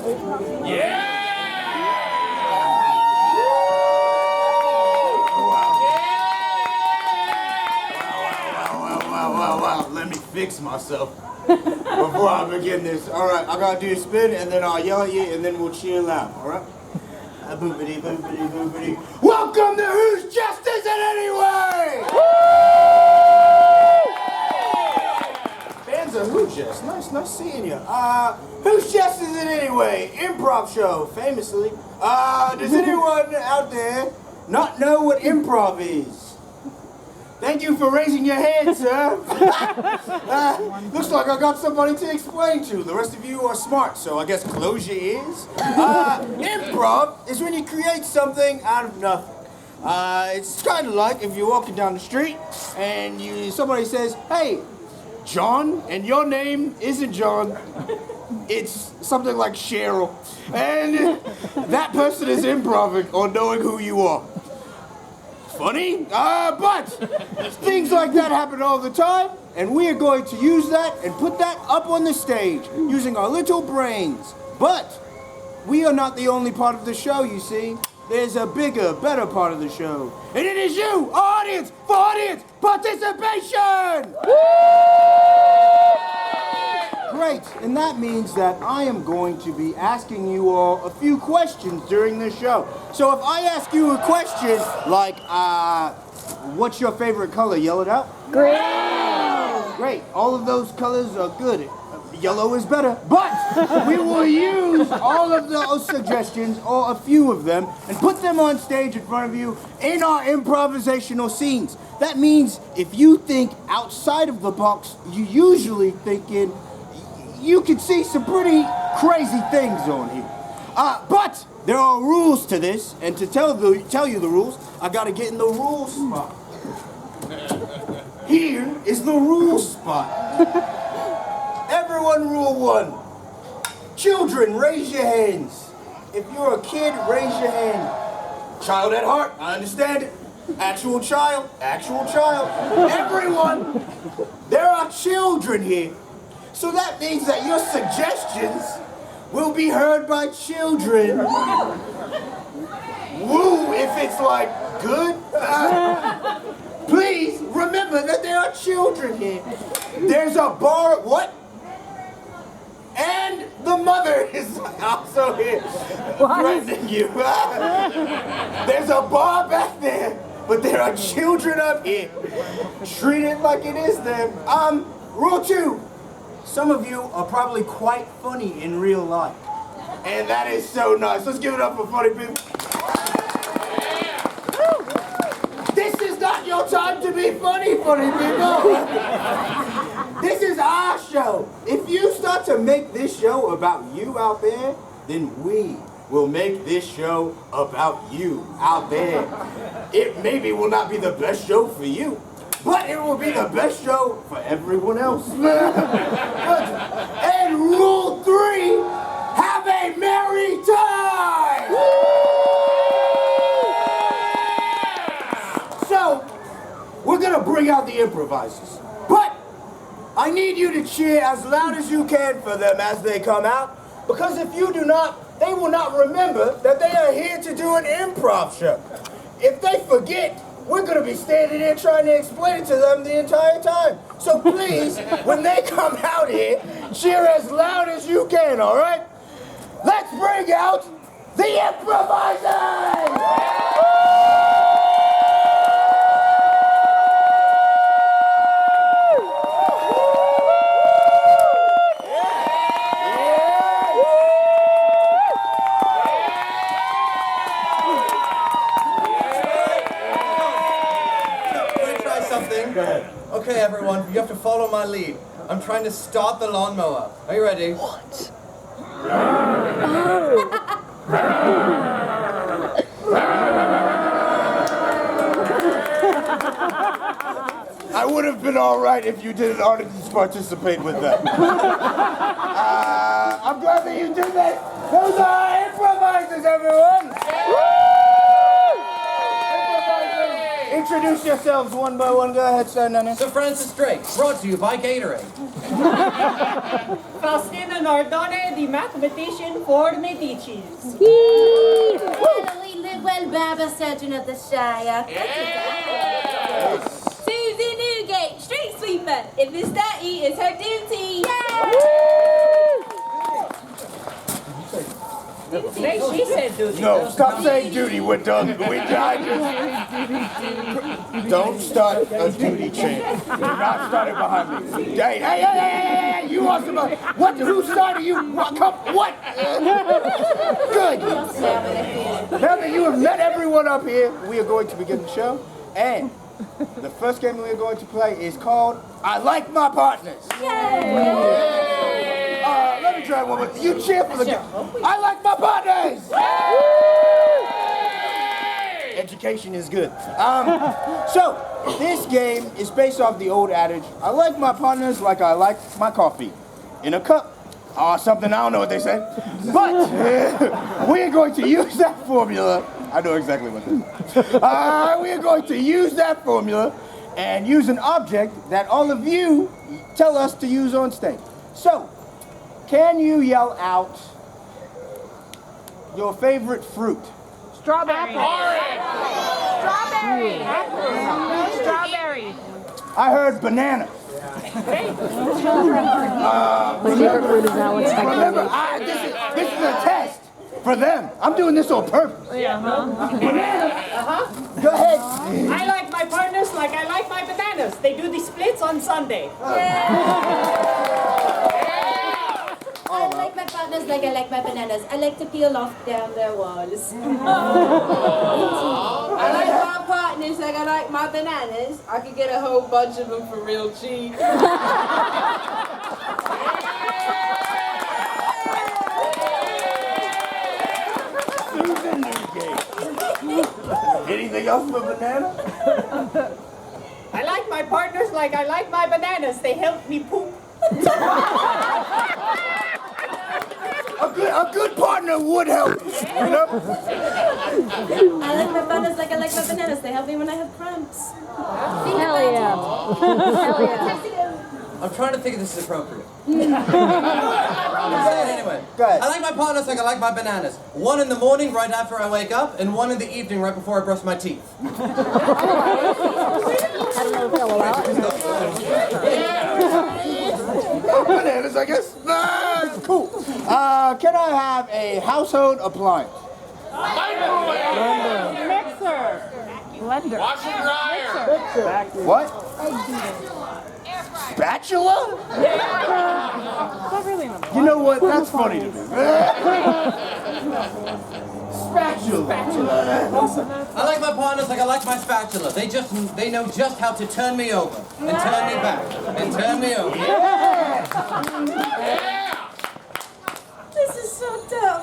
Yeah! Wow. Let me fix myself before I begin this. All right, I gotta do a spin, and then I'll yell at you, and then we'll chill out. All right? Boopity, boopity, boopity. Welcome to Whose Jest Is It Anyway? Fans of Whose Jest. Nice seeing you. Whose Jest Is It Anyway? Improv show, famously. Does anyone out there not know what improv is? Thank you for raising your hand, sir. Looks like I got somebody to explain to. The rest of you are smart, so I guess close your ears. Improv is when you create something out of nothing. It's kind of like if you're walking down the street and somebody says, "Hey, John," and your name isn't John. It's something like Cheryl. And that person is improving or knowing who you are. Funny, but things like that happen all the time, and we are going to use that and put that up on the stage using our little brains. But we are not the only part of the show, you see. There's a bigger, better part of the show, and it is you, our audience, for audience participation! Great, and that means that I am going to be asking you all a few questions during this show. So if I ask you a question like, what's your favorite color? Yell it out. Green. Great, all of those colors are good. Yellow is better, but we will use all of those suggestions, or a few of them, and put them on stage in front of you in our improvisational scenes. That means if you think outside of the box, you usually thinking, you can see some pretty crazy things on here. But there are rules to this, and to tell you the rules, I gotta get in the rules spot. Here is the rules spot. Everyone, rule 1. Children, raise your hands. If you're a kid, raise your hand. Child at heart, I understand it. Actual child. Everyone, there are children here. So that means that your suggestions will be heard by children. Woo, if it's like good. Please remember that there are children here. There's a bar, what? And the mother is also here threatening you. There's a bar back there, but there are children up here. Treat it like it is them. Rule 2. Some of you are probably quite funny in real life. And that is so nice. Let's give it up for funny people. This is not your time to be funny people. This is our show. If you start to make this show about you out there, then we will make this show about you out there. It maybe will not be the best show for you, but it will be the best show for everyone else. And rule 3, have a merry time! So, we're gonna bring out the improvisers, but I need you to cheer as loud as you can for them as they come out, because if you do not, they will not remember that they are here to do an improv show. If they forget, we're going to be standing there trying to explain it to them the entire time. So please, when they come out here, cheer as loud as you can, all right? Let's bring out the improvisers! Okay, everyone, you have to follow my lead. I'm trying to start the lawnmower. Are you ready? What? I would have been all right if you didn't audience participate with that. I'm glad that you did that. Those are our improvisers, everyone. introduce yourselves one by one. Go ahead, sir. Sir Francis Drake, brought to you by Gatorade. Faustina Nardone, the mathematician for Medicis. Well, we live well, Baba, Surgeon of the Shire. Susie Newgate, street sweeper. If it's dirty, it's her duty. She said duty. No, stop saying duty. We're done. Don't start a duty chain. You're not starting behind me. Hey, you want some? What? Who started you? What? Good. Now that you have met everyone up here, we are going to begin the show. And the first game we are going to play is called I Like My Partners. Let me try one more. You cheer for the game. I like my partners. Education is good. So this game is based off the old adage, I like my partners like I like my coffee. In a cup. Or something, I don't know what they say. But we are going to use that formula. I know exactly what this is. We are going to use that formula and use an object that all of you tell us to use on stage. So, can you yell out your favorite fruit? Strawberry. Strawberry. Strawberry. I heard banana. Remember, this is a test for them. I'm doing this on purpose. Go ahead. I like my partners like I like my bananas. They do the splits on Sunday. I like my partners like I like my bananas. I like to peel off down their walls. I like my partners like I like my bananas. I could get a whole bunch of them for real cheap. Susan Newgate. Anything else for banana? I like my partners like I like my bananas. They help me poop. A good partner would help you, you know? I like my partners like I like my bananas. They help me when I have cramps. Hell yeah. Hell yeah. I'm trying to think if this is appropriate. I'm gonna say it anyway. Go ahead. I like my partners like I like my bananas. One in the morning right after I wake up, and one in the evening right before I brush my teeth. I don't know if they'll allow it. Bananas, I guess. Cool. Can I have a household appliance? Mixer. Blender. Washer dryer. What? Spatula? Not really enough. You know what? That's funny to me. Spatula. I like my partners like I like my spatula. They know just how to turn me over and turn me back and turn me over. This is so dumb.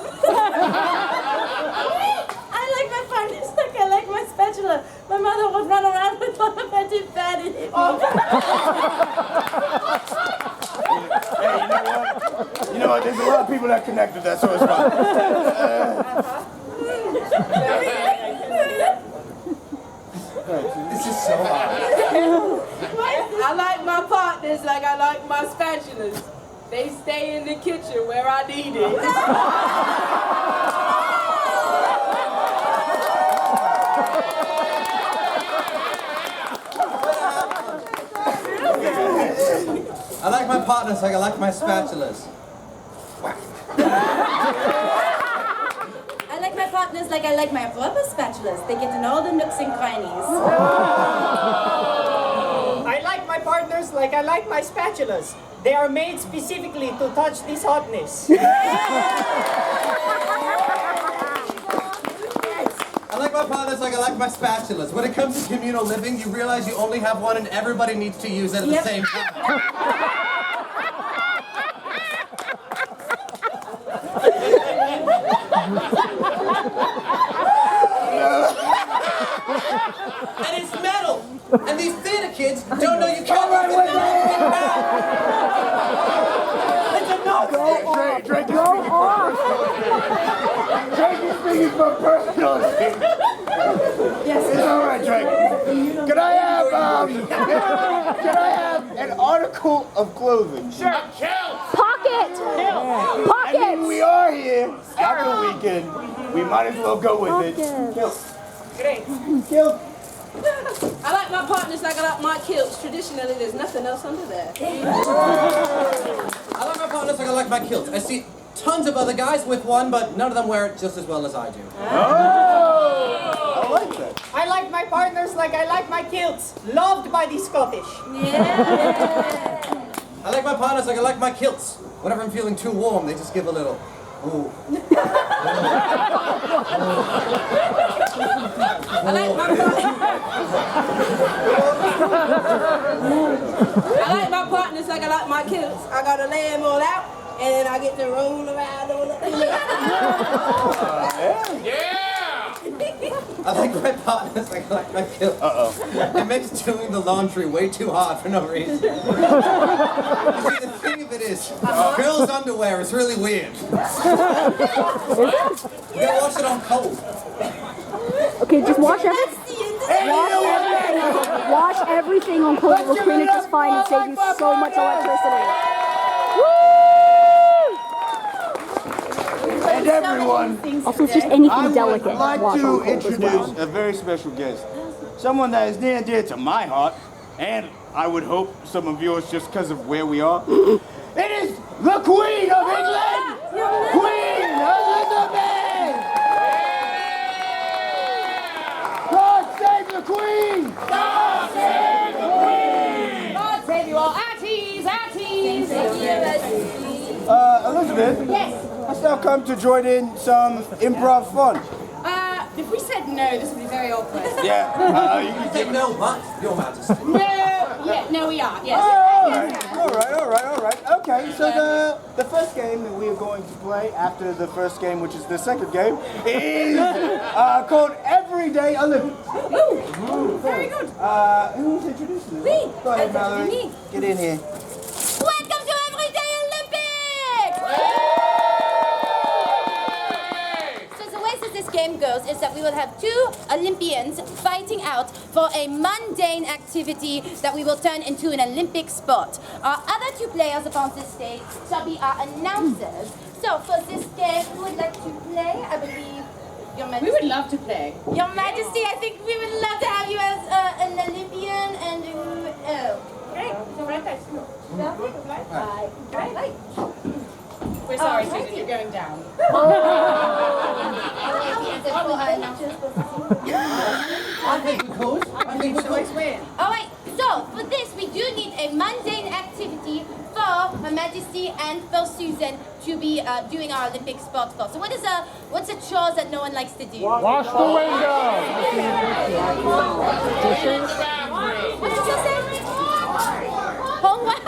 I like my partners like I like my spatula. My mother would run around with one of her too bad in it. Hey, you know what? There's a lot of people that connect with that, so it's fine. This is so hard. I like my partners like I like my spatulas. They stay in the kitchen where I need it. I like my partners like I like my spatulas. I like my partners like I like my rubber spatulas. They get in all the nooks and crannies. I like my partners like I like my spatulas. They are made specifically to touch this hotness. I like my partners like I like my spatulas. When it comes to communal living, you realize you only have one and everybody needs to use it at the same time. And it's metal! And these theater kids don't know you can't work with metal. It's a no! Drake is speaking from personally. Yes. It's all right, Drake. Can I have an article of clothing? Sure. Pocket! I mean, we are here after the weekend. We might as well go with it. Great. Kill. I like my partners like I like my kilts. Traditionally, there's nothing else under there. I like my partners like I like my kilts. I see tons of other guys with one, but none of them wear it just as well as I do. Oh! I like that. I like my partners like I like my kilts. Loved by the Scottish. I like my partners like I like my kilts. Whenever I'm feeling too warm, they just give a little. Ooh. I like my partners like I like my kilts. I gotta lay them all out, and then I get to roll around all up in there. I like my partners like I like my kilts. It makes doing the laundry way too hard for no reason. You see, the thing of it is, girls' underwear is really weird. You gotta wash it on cold. Okay, just wash everything. Wash everything on cold. We'll clean it just fine and save you so much electricity. And everyone, Also, it's just anything I delicate. would like Wash to on cold as introduce well. a very special guest. Someone that is near and dear to my heart, and I would hope some of yours just because of where we are. It is the Queen of England! Queen Elizabeth! God save the Queen! God save the Queen! God save you all. Atties, atties. Elizabeth? Yes? Hast thou come to join in some improv fun? If we said no, this would be very awkward. Yeah, you can Say no, but Your Majesty. No, we are. Yes. All right. Okay, so the first game that we are going to play after the first game, which is the second game, is called Everyday Olympics. Ooh, very good. Who's introducing this? Go ahead, Mallory. Me. Get in here. Welcome to Everyday Olympics! So the way that this game goes is that we will have two Olympians fighting out for a mundane activity that we will turn into an Olympic sport. Our other two players upon this stage shall be our announcers. So for this game, who would like to play? I believe Your Majesty. We would love to play. Your Majesty, I think we would love to have you as an Olympian and Great. Right. We're sorry, righty. Susan, you're going down. I think we could. I think so. Alright, so for this we do need a mundane activity for Her Majesty and for Susan to be doing our Olympic sport for. So what's a chore that no one likes to do? Wash the window. What did you say? Homework?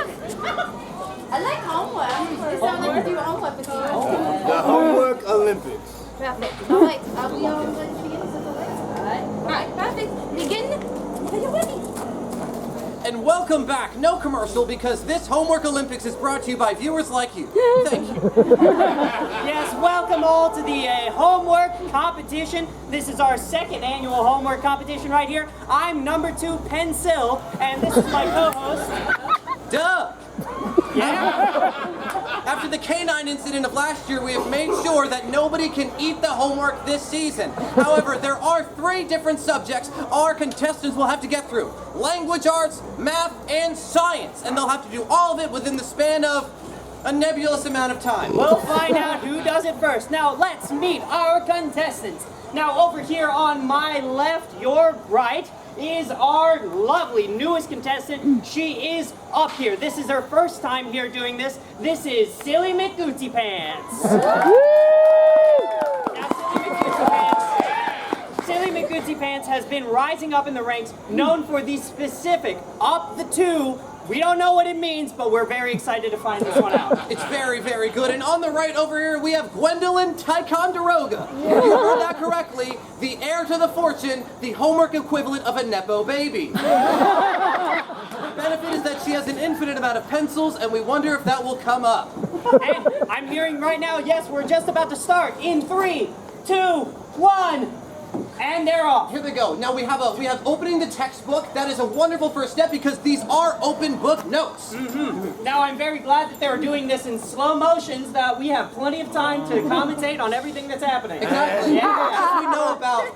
I like homework. It sounds like we do homework with you. The Homework Olympics. Perfect. Alright, are we all ready to begin? Alright, perfect. Begin when you're ready. And welcome back. No commercial, because this Homework Olympics is brought to you by viewers like you. Thank you. Yes, welcome all to the homework competition. This is our second annual homework competition right here. I'm number 2, Pencil, and this is my co-host. Duh! Yeah. After the canine incident of last year, we have made sure that nobody can eat the homework this season. However, there are 3 different subjects our contestants will have to get through. Language arts, math, and science. And they'll have to do all of it within the span of a nebulous amount of time. We'll find out who does it first. Now let's meet our contestants. Now over here on my left, your right, is our lovely newest contestant. She is up here. This is her first time here doing this. This is Silly McGooty Pants. Now Silly McGooty Pants has been rising up in the ranks, known for the specific up the 2. We don't know what it means, but we're very excited to find this one out. It's very, very good. And on the right over here, we have Gwendolyn Ticonderoga. You heard that correctly. The heir to the fortune, the homework equivalent of a Nepo baby. The benefit is that she has an infinite amount of pencils, and we wonder if that will come up. And I'm hearing right now, yes, we're just about to start. In 3, 2, 1, and they're off. Here they go. Now we have opening the textbook. That is a wonderful first step because these are open book notes. Now I'm very glad that they're doing this in slow motions, that we have plenty of time to commentate on everything that's happening. Exactly. Yeah. As we know about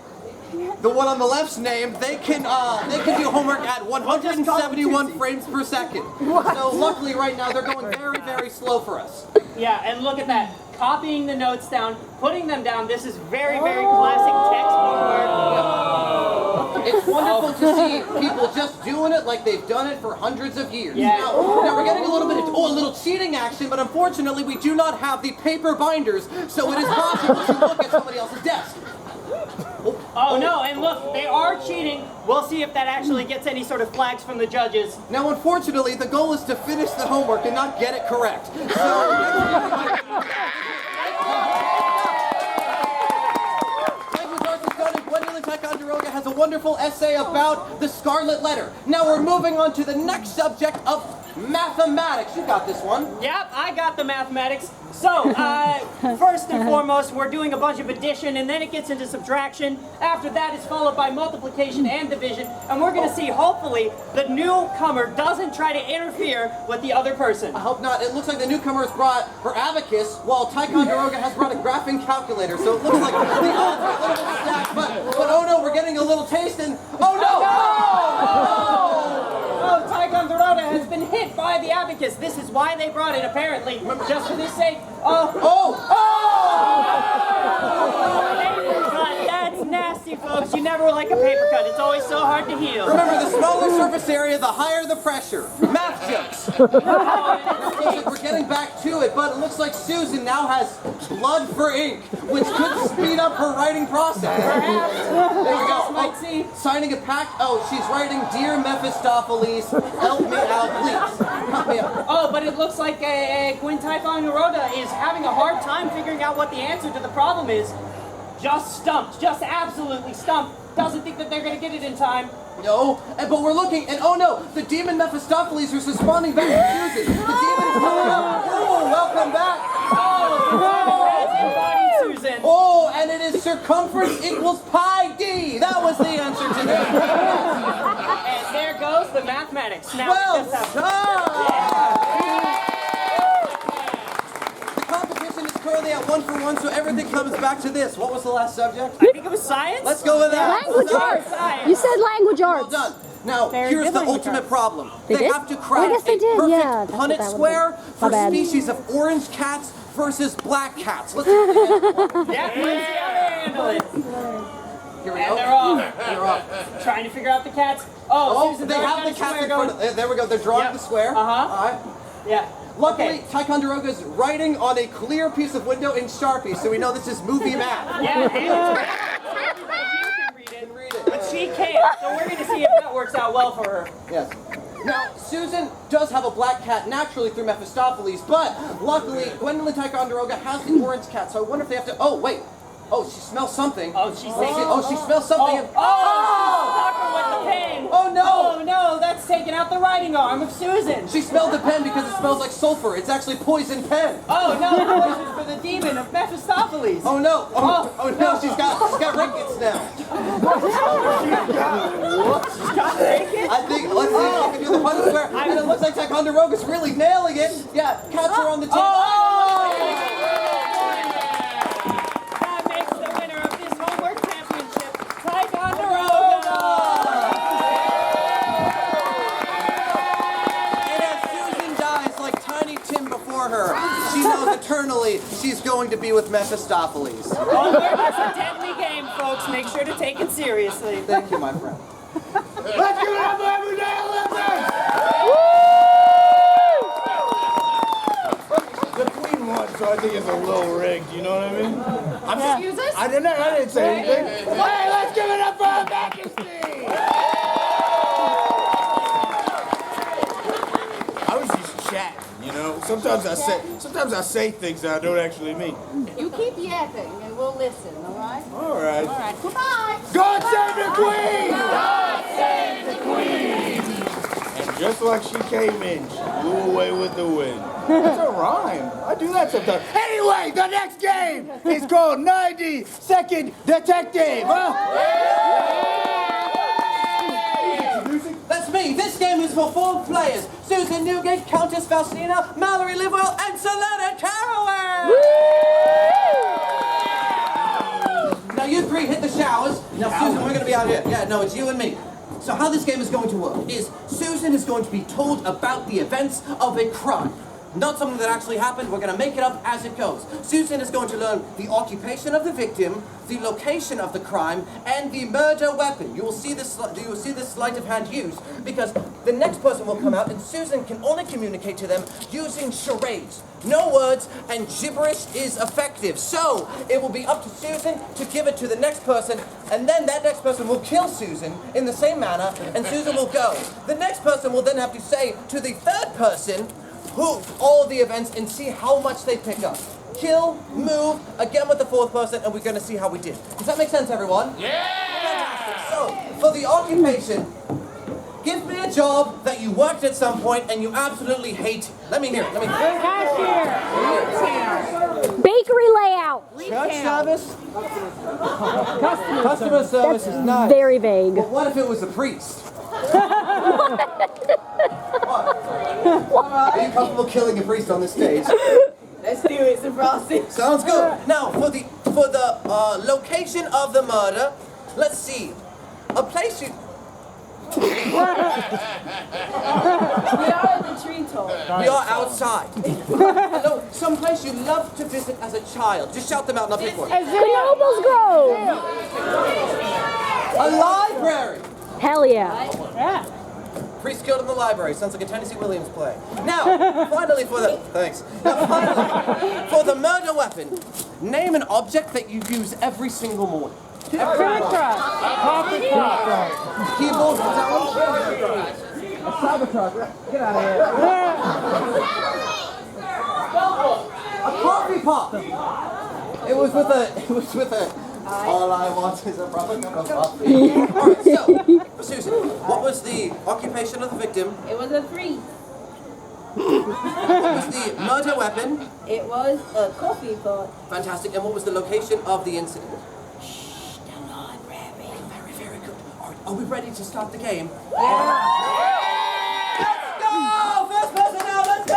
the one on the left's name, they can do homework at 171 frames per second. So luckily right now they're going very, very slow for us. Yeah, and look at that. Copying the notes down, putting them down. This is very, very classic textbook work. It's wonderful to see people just doing it like they've done it for hundreds of years. Yeah. Now we're getting a little cheating action, but unfortunately we do not have the paper binders, so it is possible to look at somebody else's desk. Oh no, and look, they are cheating. We'll see if that actually gets any sort of flags from the judges. Now, unfortunately, the goal is to finish the homework and not get it correct. So, Language Arts is done, and Gwendolyn Ticonderoga has a wonderful essay about the Scarlet Letter. Now we're moving on to the next subject of mathematics. You got this one. Yep, I got the mathematics. So, first and foremost, we're doing a bunch of addition, and then it gets into subtraction. After that, it's followed by multiplication and division, and we're going to see, hopefully, the newcomer doesn't try to interfere with the other person. I hope not. It looks like the newcomer has brought her abacus, while Ticonderoga has brought a graphing calculator. So it looks like the odds are a little bit stacked. But oh no, we're getting a little taste, and oh no! Oh, Ticonderoga has been hit by the abacus. This is why they brought it, apparently. Just for this sake. But that's nasty, folks. You never like a paper cut. It's always so hard to heal. Remember, the smaller surface area, the higher the pressure. Math jokes. We're getting back to it, but it looks like Susan now has blood for ink, which could speed up her writing process. Perhaps. There you go. Might see. Signing a pact. Oh, she's writing, "Dear Mephistopheles, help me out, please. Help me out." Oh, but it looks like Gwen Ticonderoga is having a hard time figuring out what the answer to the problem is. Just stumped. Just absolutely stumped. Doesn't think that they're going to get it in time. No, but we're looking, and oh no, the demon Mephistopheles is responding back to Susan. The demon is coming up. Oh, welcome back. Susan. Oh, and it is circumference equals pi d. That was the answer today. And there goes the mathematics. Now Well we just have The competition is currently at 1-for-1, so everything comes back to this. What was the last subject? I think it was science. Let's go with that. Language arts. You said language Well arts. done. Now, Very here's good the language ultimate arts. problem. They did? have to Oh, I craft guess they a did. perfect Yeah, that's what Punnett that square was. for My bad. species of orange cats versus black cats. Let's Yeah, let's see how they handle it. Here we And go. they're off. They're off. Trying to figure out the cats. Oh, Susan's they already have got the a cats square in front going. of There we go. They're drawing Yep. the square. Uh-huh. All right. Yeah. Luckily, Ticonderoga's writing on a clear piece of window in Sharpie, so we know this is movie math. Yeah, and you can read it. But she can't, so we're going to see if that works out well for her. Yes. Now, Susan does have a black cat naturally through Mephistopheles, but luckily, Gwendolyn Ticonderoga has the orange cat, so I wonder if they have to... Oh, wait. Oh, she smells something. Oh, she's thinking... she smells something. Stuck her with the pen. Oh, no. Oh, no, that's taking out the writing arm of Susan. She smelled the pen because it smells like sulfur. It's actually poison pen. Oh, no, this is for the demon of Mephistopheles. Oh, no. Oh no, she's got rickets now. She's got rickets? I think, let's see if I can do the Punnett square. And it looks like Ticonderoga's really nailing it. Yeah, cats are on the table. That makes the winner of this homework championship, Ticonderoga. And as Susan dies like Tiny Tim before her, she knows eternally she's going to be with Mephistopheles. Homework is a deadly game, folks. Make sure to take it seriously. Thank you, my friend. Let's give it up for Everyday Olympics! The queen won, so I think it's a little rigged, you know what I mean? Excuse us? I didn't say anything. Hey, let's give it up for Her Majesty! I was just chatting, you know? Sometimes I say things that I don't actually mean. You keep yapping and we'll listen, all right? All right. All right, goodbye. God save the queen! God save the queen! And just like she came in, she blew away with the wind. That's a rhyme. I do that sometimes. Anyway! Anyway, the next game is called 90-Second Detective. That's me. This game is for 4 players. Susan Newgate, Countess Faustina, Mallory Livewell, and Selena Caraway. Now you 3 hit the showers. Now Susan, we're going to be out here. Yeah, no, it's you and me. So how this game is going to work is Susan is going to be told about the events of a crime. Not something that actually happened, we're going to make it up as it goes. Susan is going to learn the occupation of the victim, the location of the crime, and the murder weapon. You will see this sleight of hand used because the next person will come out and Susan can only communicate to them using charades. No words and gibberish is effective. So it will be up to Susan to give it to the next person, and then that next person will kill Susan in the same manner, and Susan will go. The next person will then have to say to the third person all of the events and see how much they pick up. Kill, move, again with the fourth person, and we're going to see how we did. Does that make sense, everyone? Yeah! Fantastic. So, for the occupation, give me a job that you worked at some point and you absolutely hate. Let me hear it. Cashier. Bakery layout. Church service? Customer service is nice. Very vague. But what if it was a priest? Are you comfortable killing a priest on this stage? Let's do it, Sir Frosty. Sounds good. Now, for the location of the murder, let's see. A place you... We are at the tree top. We are outside. No, someplace you loved to visit as a child. Just shout them out and I'll pick one. Nobles Grove. A library. Hell yeah. Priest killed in the library. Sounds like a Tennessee Williams play. Now, finally for the... Thanks. Now, finally, for the murder weapon, name an object that you use every single morning. Keyboard, is that one? A Cybertruck. Get out of here. A coffee pot. It was with a... All I want is a proper cup of coffee. Alright, so, Susan, what was the occupation of the victim? It was a 3. What was the murder weapon? It was a coffee pot. Fantastic. And what was the location of the incident? The library. Very, very good. Alright, are we ready to start the game? Yeah. Let's go! First person out, let's go!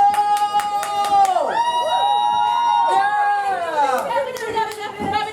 Very good. Very good.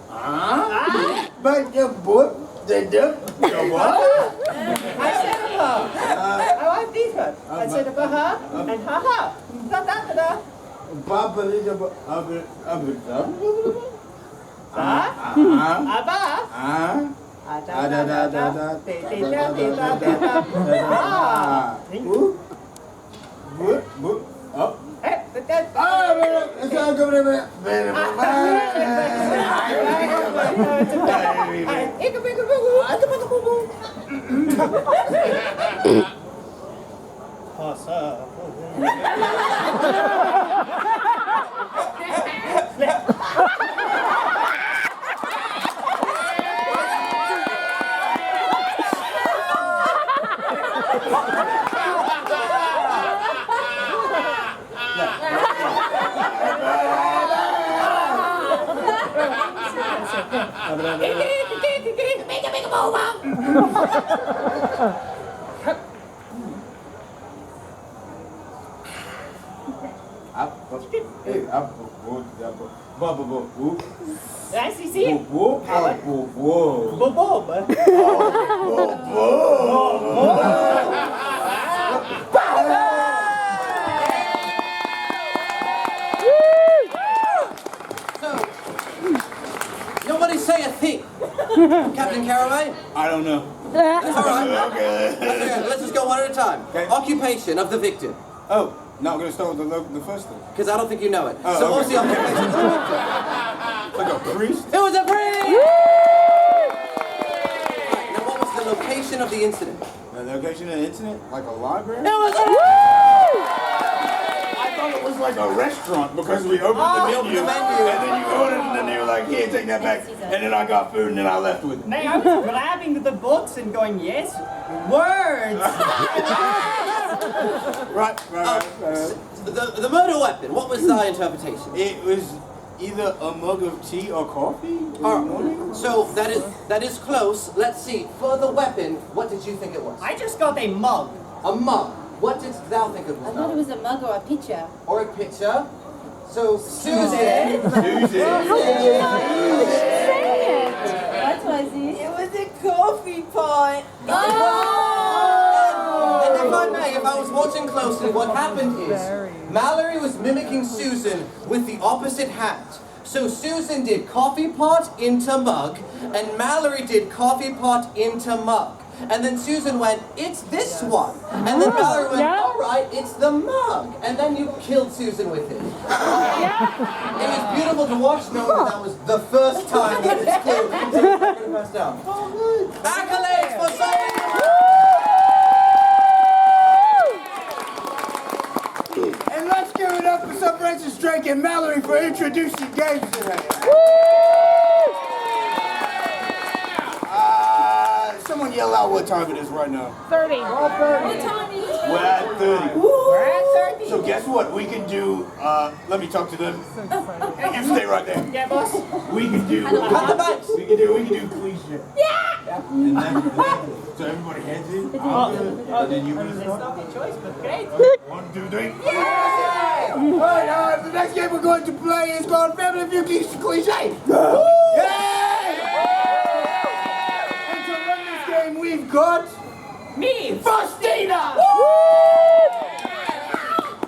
But the book, the what? I said I want these ones. I said and ha-ha. Da-da-da-da. Nobody say a thing. Captain Caraway? I don't know. That's all right. Okay. Okay, let's just go one at a time. Okay. Occupation of the victim. Oh, now I'm going to start with the first thing. Because I don't think you know it. Oh, So okay. what's the occupation of the victim? Like a priest? It was a priest! Right, now what was the location of the incident? The location of the incident? Like a library? It was a I thought it was like a restaurant because we opened the menu, and then you ordered and then they were like, here, take that back. And then I got food and then I left with it. Nay, I was grabbing the books and going, yes, words. Right. The murder weapon, what was thy interpretation? It was either a mug of tea or coffee in the Alright, morning. so that is close. Let's see. For the weapon, what did you think it was? I just got a mug. A mug. What did thou think it was? I thought it was a mug or a pitcher. Or a pitcher. So Susan. What was it? It was a coffee pot. And if I may, if I was watching closely, what happened is Mallory was mimicking Susan with the opposite hand. So Susan did coffee pot into mug, and Mallory did coffee pot into mug. And then Susan went, it's this one. And then Mallory went, all right, it's the mug. And then you killed Susan with it. It was beautiful to watch, knowing that was the first time that this clue continued to pass down. Accolades for solving the And let's give it up for Sir Francis Drake and Mallory for introducing games today. Someone yell out what time it is right now. 30. We're at 30. We're at 30. So guess what? We can do, let me talk to them. You stay right there. Yeah, boss. We can do, we can do cliche. Yeah! And then, so everybody heads in. And then you It's not the choice, but great. 1, 2, 3. Yeah! Alright, the next game we're going to play is called Family Feud Cliche. Yay! And to run this game, we've got Me. Faustina!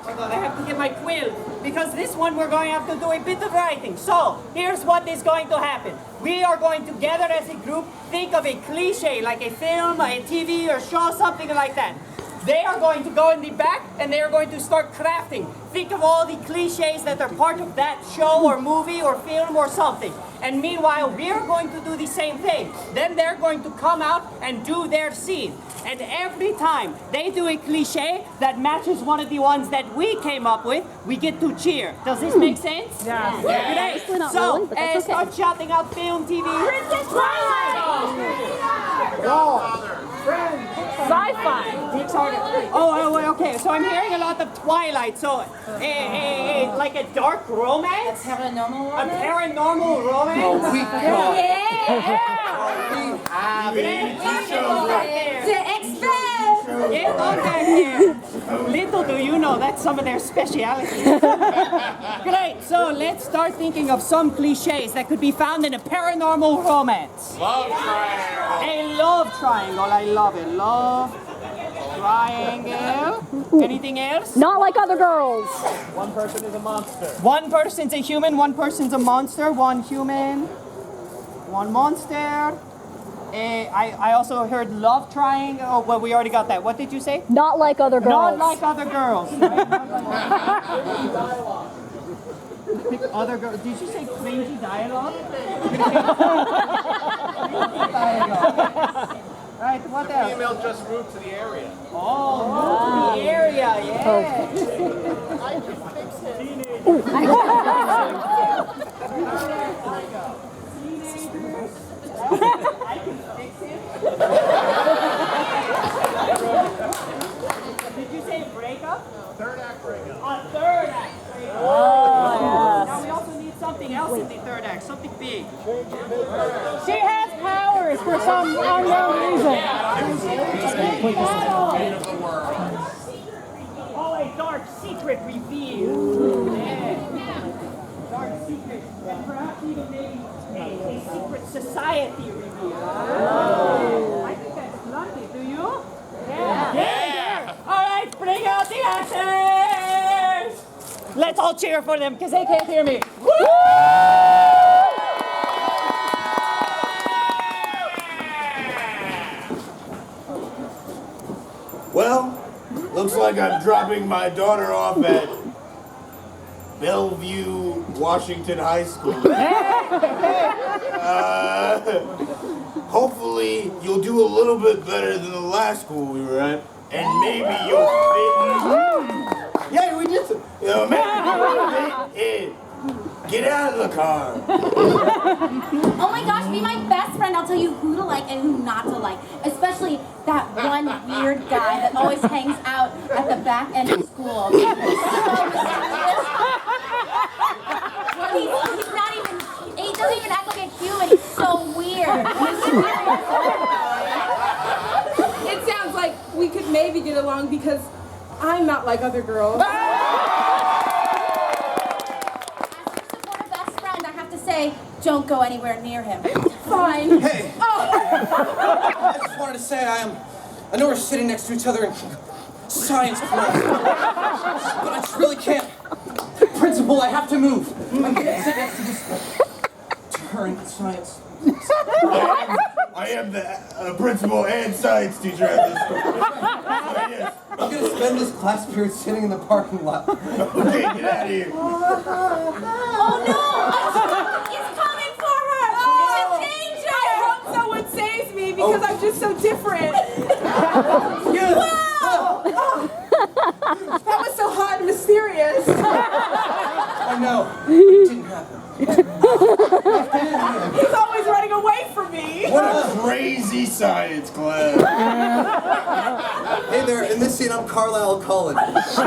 Hold on, I have to get my quill. Because this one we're going to have to do a bit of writing. So, here's what is going to happen. We are going to gather as a group, think of a cliche, like a film, a TV or show, something like that. They are going to go in the back and they are going to start crafting. Think of all the cliches that are part of that show or movie or film or something. And meanwhile, we are going to do the same thing. Then they're going to come out and do their scene. And every time they do a cliche that matches one of the ones that we came up with, we get to cheer. Does this make sense? Yeah. Great. We're not So, rolling, but that's okay. start shouting out film, TV. Princess Twilight! Sci-fi. Oh, okay. So I'm hearing a lot of Twilight. So, like a dark romance? Paranormal A romance? paranormal romance? The Express! Get on back here. Little do you know, that's some of their specialities. Great, so let's start thinking of some cliches that could be found in a paranormal romance. Love triangle. A love triangle, I love it. Love triangle. Anything else? Not like other girls. One person is a monster. One person's a human, one person's a monster. One human, one monster. I also heard love triangle. Oh, well, we already got that. What did you say? Not like other Not girls. like other girls. Right? Other girls. Did you say cringy dialogue? Right, what else? Female just moved to the area. Oh, move to the area, yeah. I can fix it. I can fix it. Did you say breakup? Third act breakup. A third act breakup. Oh, now we also need something else in the third act, something big. She has powers for some unknown reason. Oh, a dark secret reveal. Yeah. Dark secret. And perhaps even maybe a secret society reveal. Oh. I think that's lovely. Do you? Yeah. All right, bring out the actors. Let's all cheer for them because they can't hear me. Woo! Well, looks like I'm dropping my daughter off at Bellevue, Washington High School. Hopefully, you'll do a little bit better than the last school we were at, and maybe you'll fit in. Yeah, we did some. You know, maybe you'll fit in. Get out of the car. Oh my gosh, be my best friend. I'll tell you who to like and who not to like. Especially that one weird guy that always hangs out at the back end of school. He's not even, he doesn't even act like a human. He's so weird. It sounds like we could maybe get along because I'm not like other girls. Say, don't go anywhere near him. Fine. Hey! Oh. I just wanted to say I know we're sitting next to each other in science class, but I just really can't. Principal, I have to move. I can't sit next to this turn science. I am the principal and science teacher at this school. So yes. I'm gonna spend this class period sitting in the parking lot. Okay, get out of here. Oh no! He's coming for her! She's in danger! I hope someone saves me because I'm just so different. Wow! That was so hot and mysterious. I know, but it didn't happen. He's always running away from me. What a crazy science class. Hey there, in this scene I'm Carlisle Cullen. He's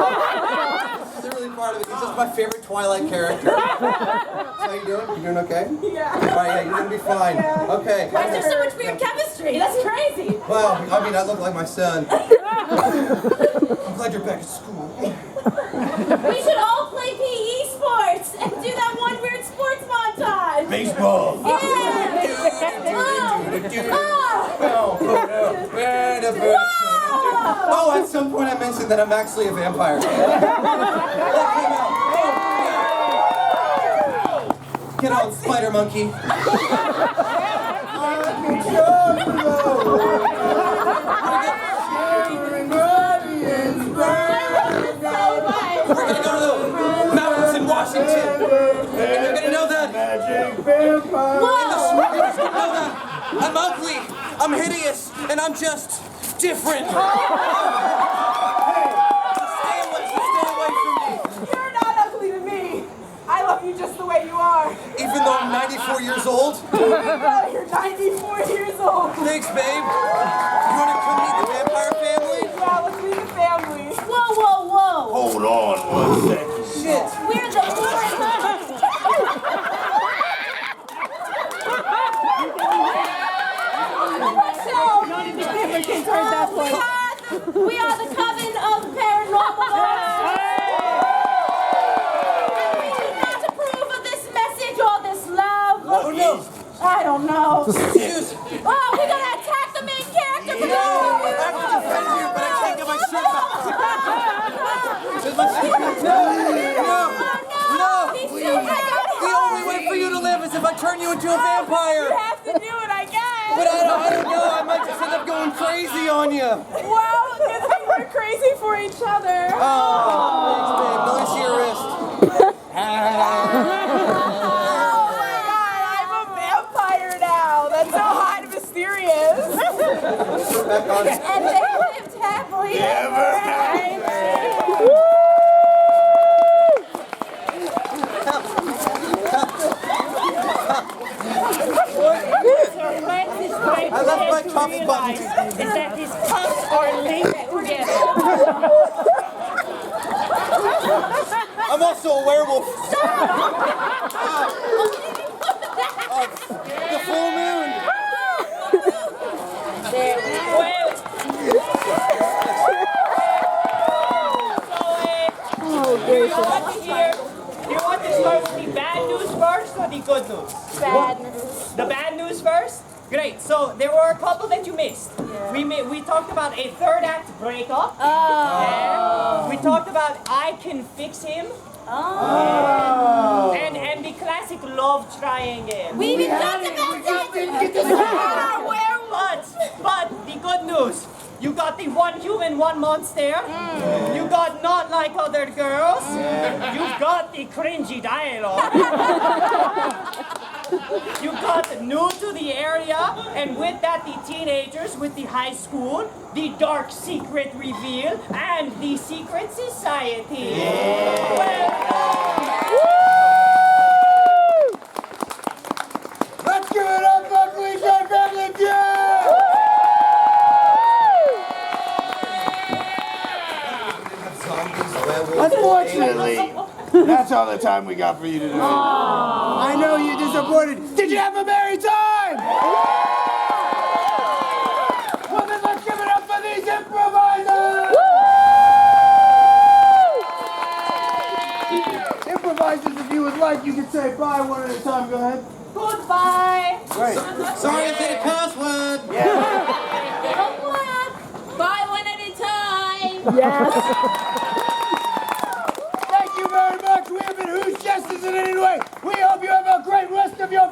really part of it. He's just my favorite Twilight character. So how you doing? You doing okay? Yeah. Alright, yeah, you're gonna be fine. Okay. Why is there so much weird chemistry? That's crazy. Well, I mean, I look like my son. I'm glad you're back at school. We should all play PE sports and do that one weird sports montage. Baseball. Yeah. Oh, at some point I mentioned that I'm actually a vampire. Get on, spider monkey. We're gonna go to the mountains in Washington. And you're gonna know that. I'm ugly, I'm hideous, and I'm just different. Stay away from me. You're not ugly to me. I love you just the way you are. Even though I'm 94 years old? You're 94 years old. Thanks, babe. You wanna come meet the vampire family? Yeah, let's meet the family. Whoa, whoa, whoa. Hold on 1 second. Shit. We're the None of the Americans heard that one. We don't know. Excuse. Oh, we're gonna attack the main character. No, I have to defend you, but I can't get my shirt back. No. The only way for you to live is if I turn you into a vampire. You have to do it, I guess. But I don't know. I might just end up going crazy on you. Well, good thing we're crazy for each other. Oh, thanks, babe. Now let me see your wrist. Oh my God, I'm a vampire now. That's so hot and mysterious. Back on. And they lived happily ever after. I left my cuffs button. Is that these cuffs are linked together. I'm also a werewolf. The full moon. Do you want to start with the bad news first or the good news? Bad news. The bad news first? Great. So there were a couple that you missed. We talked about a third act breakup. And we talked about I Can Fix Him. And the classic love triangle. We even talked about that. But the good news. You got the one human, one monster. You got not like other girls. You got the cringy dialogue. You got new to the area, and with that the teenagers with the high school, the dark secret reveal, and the secret society. Let's give it up for Cliche Family Feud! Unfortunately, that's all the time we got for you today. I know you're disappointed. Did you have a merry time? Well, then let's give it up for these improvisers! Improvisers, if you would like, you can say bye one at a time. Go ahead. Goodbye. Great. Sorry, I said a password. Bye one at a time. Yes. Thank you very much. We have been Who's Jest Is It Anyway? We hope you have a great rest of your